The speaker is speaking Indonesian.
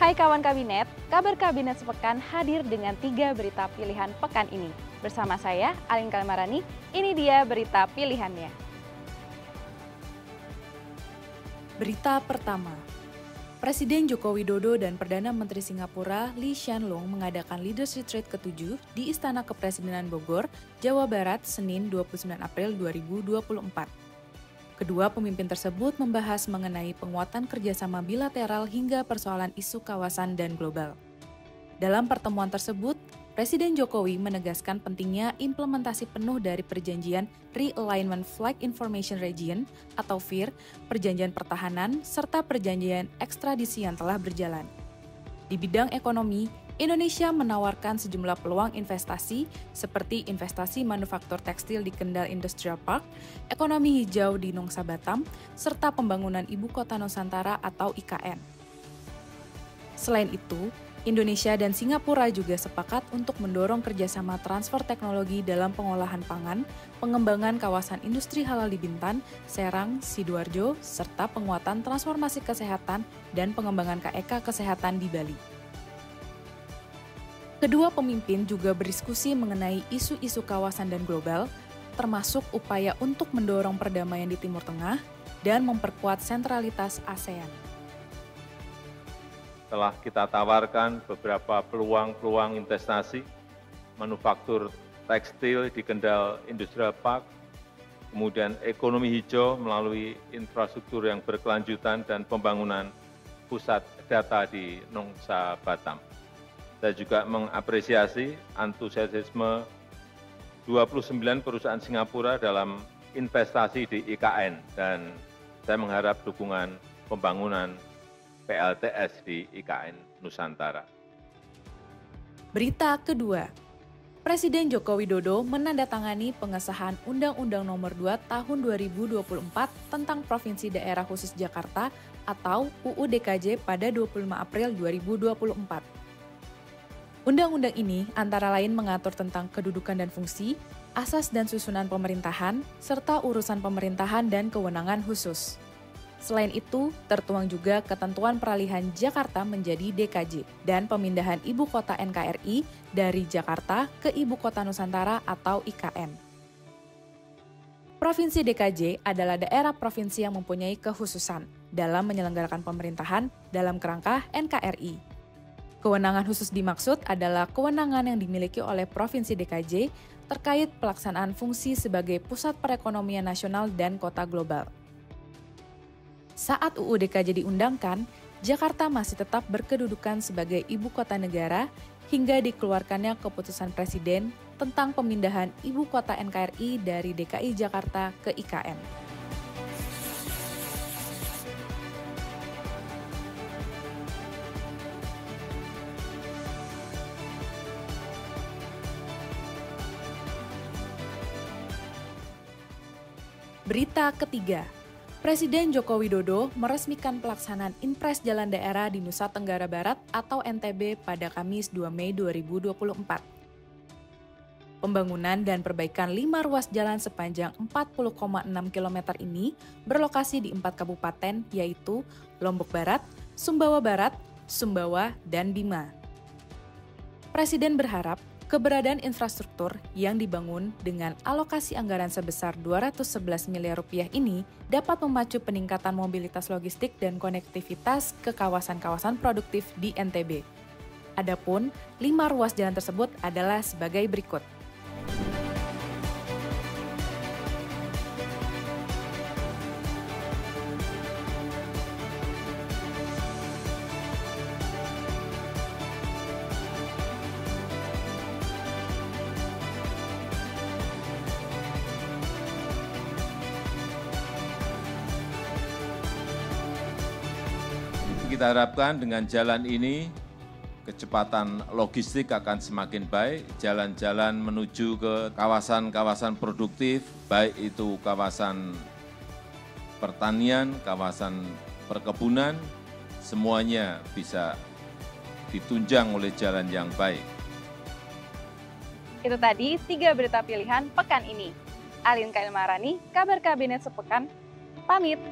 Hai kawan kabinet, kabar kabinet sepekan hadir dengan 3 berita pilihan pekan ini. Bersama saya, Alin Kalmarani, ini dia berita pilihannya. Berita pertama, Presiden Joko Widodo dan Perdana Menteri Singapura Lee Hsien Loong mengadakan Leaders Retreat ke-7 di Istana Kepresidenan Bogor, Jawa Barat, Senin 29 April 2024. Kedua pemimpin tersebut membahas mengenai penguatan kerjasama bilateral hingga persoalan isu kawasan dan global. Dalam pertemuan tersebut, Presiden Jokowi menegaskan pentingnya implementasi penuh dari Perjanjian Realignment Flag Information Region atau FIR, Perjanjian Pertahanan, serta Perjanjian Ekstradisi yang telah berjalan. Di bidang ekonomi, Indonesia menawarkan sejumlah peluang investasi seperti investasi manufaktur tekstil di Kendal Industrial Park, ekonomi hijau di Nusa Batam, serta pembangunan Ibu Kota Nusantara atau IKN. Selain itu, Indonesia dan Singapura juga sepakat untuk mendorong kerjasama transfer teknologi dalam pengolahan pangan, pengembangan kawasan industri halal di Bintan, Serang, Sidoarjo, serta penguatan transformasi kesehatan dan pengembangan KEK kesehatan di Bali. Kedua pemimpin juga berdiskusi mengenai isu-isu kawasan dan global, termasuk upaya untuk mendorong perdamaian di Timur Tengah dan memperkuat sentralitas ASEAN. Telah kita tawarkan beberapa peluang investasi, manufaktur tekstil di Kendal Industrial Park, kemudian ekonomi hijau melalui infrastruktur yang berkelanjutan dan pembangunan pusat data di Nusa Batam. Saya juga mengapresiasi antusiasme 29 perusahaan Singapura dalam investasi di IKN dan saya mengharap dukungan pembangunan PLTS di IKN Nusantara. Berita kedua, Presiden Joko Widodo menandatangani pengesahan Undang-Undang Nomor 2 Tahun 2024 tentang Provinsi Daerah Khusus Jakarta atau UU DKJ pada 25 April 2024. Undang-undang ini antara lain mengatur tentang kedudukan dan fungsi, asas dan susunan pemerintahan, serta urusan pemerintahan dan kewenangan khusus. Selain itu, tertuang juga ketentuan peralihan Jakarta menjadi DKJ dan pemindahan Ibu Kota NKRI dari Jakarta ke Ibu Kota Nusantara atau IKN. Provinsi DKJ adalah daerah provinsi yang mempunyai kekhususan dalam menyelenggarakan pemerintahan dalam kerangka NKRI. Kewenangan khusus dimaksud adalah kewenangan yang dimiliki oleh Provinsi DKJ terkait pelaksanaan fungsi sebagai pusat perekonomian nasional dan kota global. Saat UU DKJ diundangkan, Jakarta masih tetap berkedudukan sebagai ibu kota negara hingga dikeluarkannya keputusan Presiden tentang pemindahan Ibu Kota NKRI dari DKI Jakarta ke IKN. Berita ketiga, Presiden Joko Widodo meresmikan pelaksanaan Impres Jalan Daerah di Nusa Tenggara Barat atau NTB pada Kamis 2 Mei 2024. Pembangunan dan perbaikan 5 ruas jalan sepanjang 40,6 km ini berlokasi di 4 kabupaten yaitu Lombok Barat, Sumbawa Barat, Sumbawa, dan Bima. Presiden berharap keberadaan infrastruktur yang dibangun dengan alokasi anggaran sebesar 211 miliar rupiah ini dapat memacu peningkatan mobilitas logistik dan konektivitas ke kawasan-kawasan produktif di NTB. Adapun 5 ruas jalan tersebut adalah sebagai berikut. Kita harapkan dengan jalan ini kecepatan logistik akan semakin baik, jalan-jalan menuju ke kawasan-kawasan produktif, baik itu kawasan pertanian, kawasan perkebunan, semuanya bisa ditunjang oleh jalan yang baik. Itu tadi 3 berita pilihan pekan ini. Alin Kalmarani, kabar kabinet sepekan, pamit.